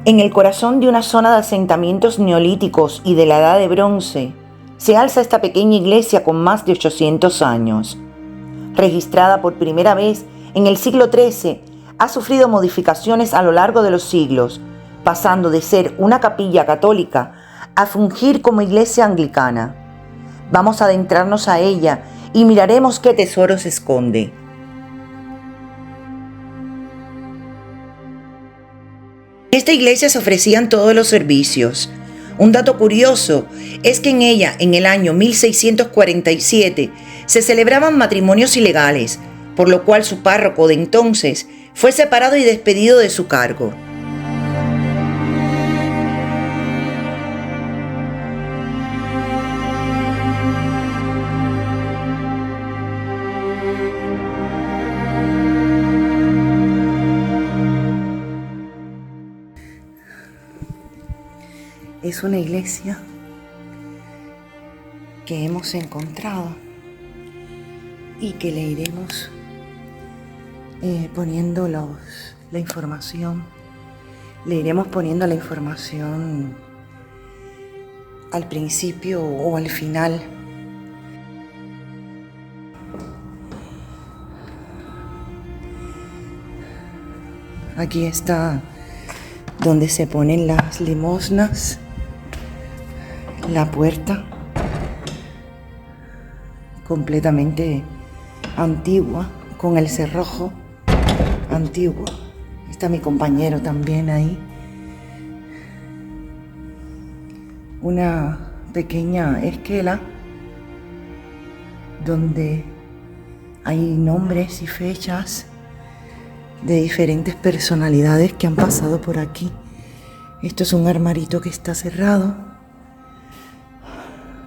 En el corazón de una zona de asentamientos neolíticos y de la Edad de Bronce, se alza esta pequeña iglesia con más de 800 años. Registrada por primera vez en el siglo XIII, ha sufrido modificaciones a lo largo de los siglos, pasando de ser una capilla católica a fungir como iglesia anglicana. Vamos a adentrarnos a ella y miraremos qué tesoros esconde. En esta iglesia se ofrecían todos los servicios. Un dato curioso es que en ella, en el año 1647, se celebraban matrimonios ilegales, por lo cual su párroco de entonces fue separado y despedido de su cargo. Es una iglesia que hemos encontrado y que le iremos poniendo la información. Le iremos poniendo la información al principio o al final. Aquí está donde se ponen las limosnas. La puerta, completamente antigua, con el cerrojo antiguo. Está mi compañero también ahí. Una pequeña esquela donde hay nombres y fechas de diferentes personalidades que han pasado por aquí. Esto es un armarito que está cerrado.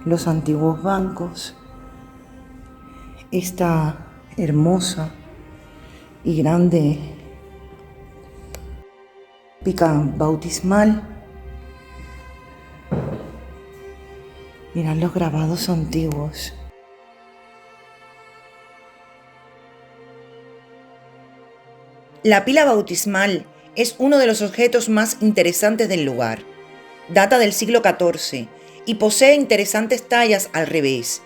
Los antiguos bancos, esta hermosa y grande pica bautismal. Mirad los grabados antiguos. La pila bautismal es uno de los objetos más interesantes del lugar. Data del siglo XIV y posee interesantes tallas al revés.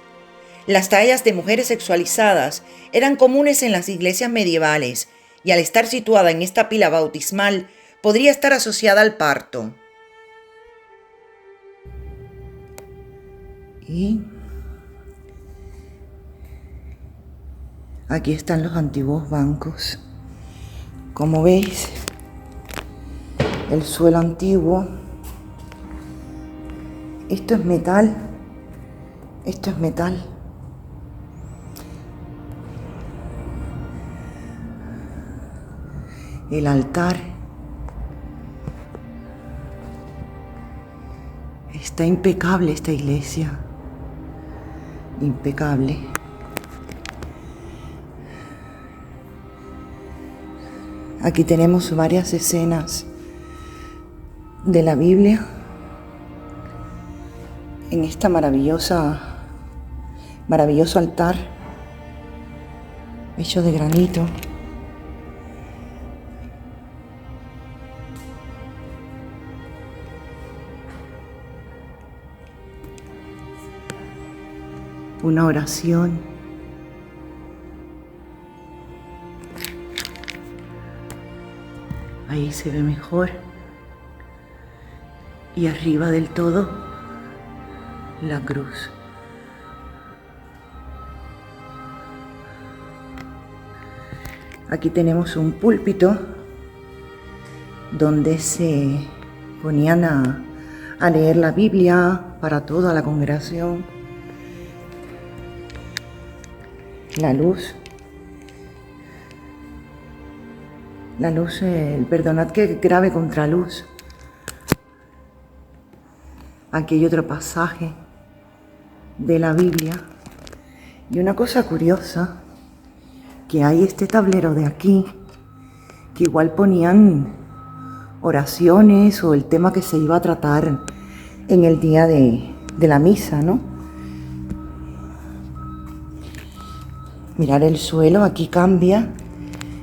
Las tallas de mujeres sexualizadas eran comunes en las iglesias medievales y al estar situada en esta pila bautismal podría estar asociada al parto. Y aquí están los antiguos bancos. Como veis, el suelo antiguo. Esto es metal. Esto es metal. El altar está impecable, esta iglesia. Impecable. Aquí tenemos varias escenas de la Biblia en esta maravilloso altar hecho de granito. Una oración. Ahí se ve mejor. Y arriba del todo, la cruz. Aquí tenemos un púlpito donde se ponían a leer la Biblia para toda la congregación. La luz, perdonad que grave contraluz. Aquí hay otro pasaje de la Biblia. Y una cosa curiosa, que hay este tablero de aquí, que igual ponían oraciones o el tema que se iba a tratar en el día de la misa, ¿no? Mirar el suelo, aquí cambia.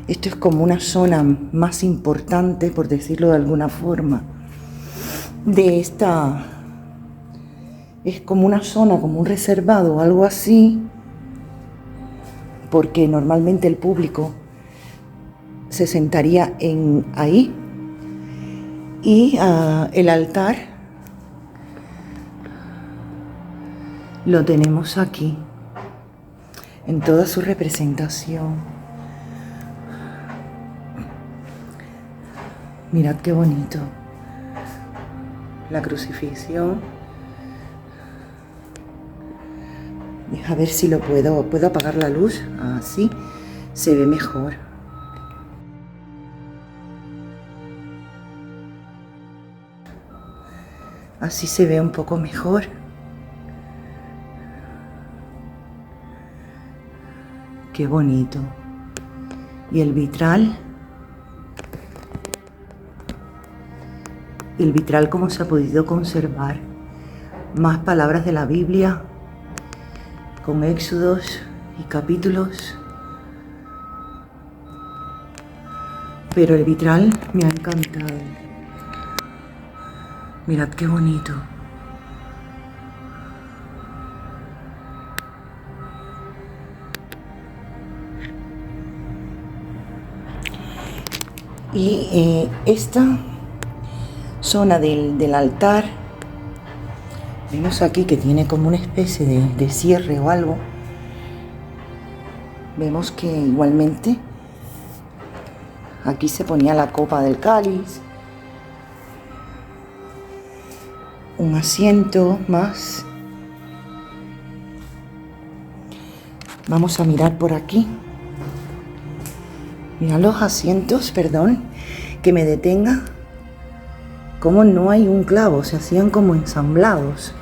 Esto es como una zona más importante, por decirlo de alguna forma. de esta, es como una zona, como un reservado o algo así, porque normalmente el público se sentaría ahí, y el altar lo tenemos aquí en toda su representación. Mirad qué bonito. La crucifixión. Deja ver si lo puedo apagar la luz. Así se ve mejor. Así se ve un poco mejor. Qué bonito. Y el vitral. El vitral, cómo se ha podido conservar. Más palabras de la Biblia, con éxodos y capítulos. Pero el vitral me ha encantado. Mirad qué bonito. Y esta zona del altar, vemos aquí que tiene como una especie de cierre o algo. Vemos que igualmente aquí se ponía la copa del cáliz, un asiento más. Vamos a mirar por aquí. Mira los asientos, perdón, que me detenga. Como no hay un clavo, se hacían como ensamblados.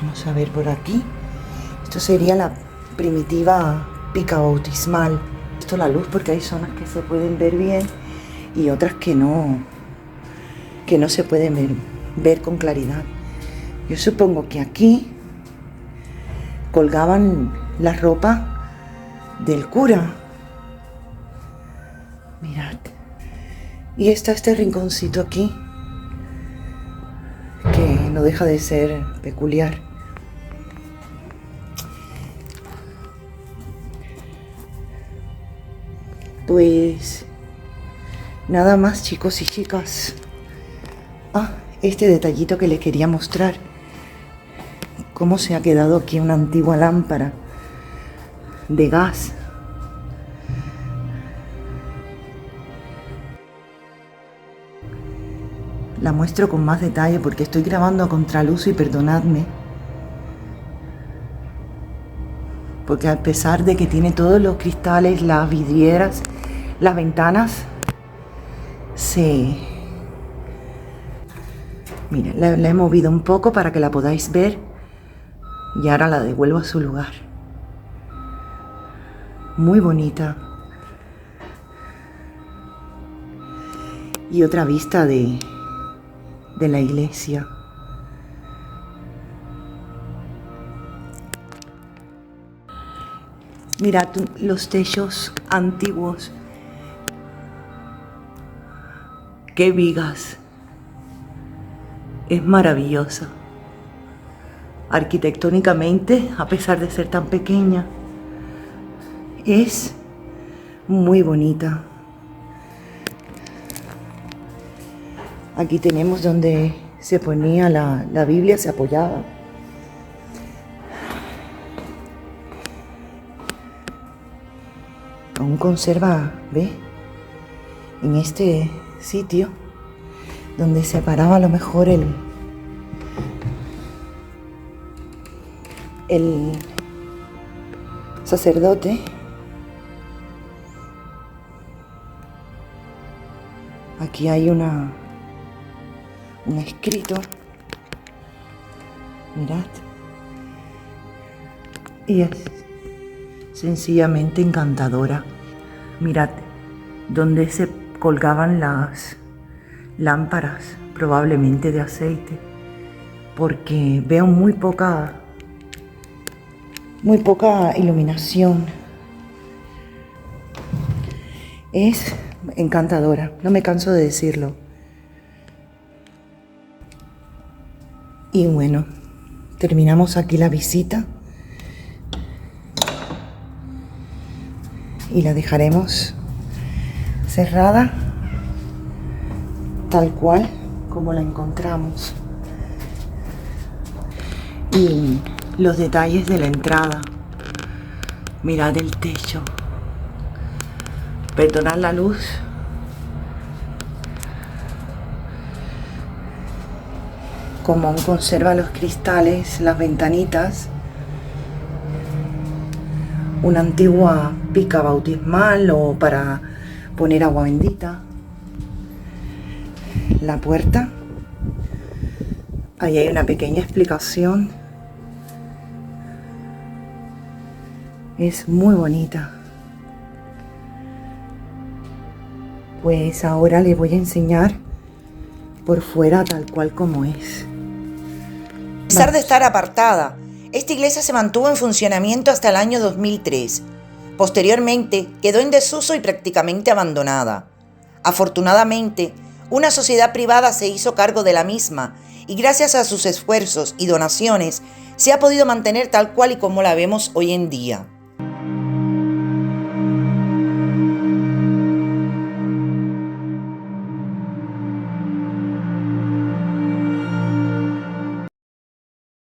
Vamos a ver por aquí. Esto sería la primitiva pica bautismal. Esto la luz, porque hay zonas que se pueden ver bien y otras que no se pueden ver con claridad. Yo supongo que aquí colgaban la ropa del cura. Mirad. Y está este rinconcito aquí, que no deja de ser peculiar. Pues nada más, chicos y chicas. Este detallito que les quería mostrar. Cómo se ha quedado aquí una antigua lámpara de gas. La muestro con más detalle porque estoy grabando a contraluz y perdonadme. Porque a pesar de que tiene todos los cristales, las vidrieras, las ventanas, Miren, la he movido un poco para que la podáis ver y ahora la devuelvo a su lugar. Muy bonita. Y otra vista de la iglesia. Mirad los techos antiguos. Qué vigas. Es maravillosa. Arquitectónicamente, a pesar de ser tan pequeña, es muy bonita. Aquí tenemos donde se ponía la Biblia, se apoyaba. Aún conserva, ¿ve? En este sitio donde se paraba a lo mejor el sacerdote. Aquí hay un escrito. Mirad. Y es sencillamente encantadora. Mirad donde se colgaban las lámparas, probablemente de aceite, porque veo muy poca iluminación. Es encantadora, no me canso de decirlo. Y bueno, terminamos aquí la visita y la dejaremos cerrada tal cual como la encontramos. Y los detalles de la entrada, mirad el techo, perdonad la luz, como aún conserva los cristales, las ventanitas, una antigua pica bautismal o para poner agua bendita, la puerta, ahí hay una pequeña explicación, es muy bonita. Pues ahora les voy a enseñar por fuera tal cual como es. A pesar de estar apartada, esta iglesia se mantuvo en funcionamiento hasta el año 2003. Posteriormente quedó en desuso y prácticamente abandonada. Afortunadamente, una sociedad privada se hizo cargo de la misma y gracias a sus esfuerzos y donaciones se ha podido mantener tal cual y como la vemos hoy en día.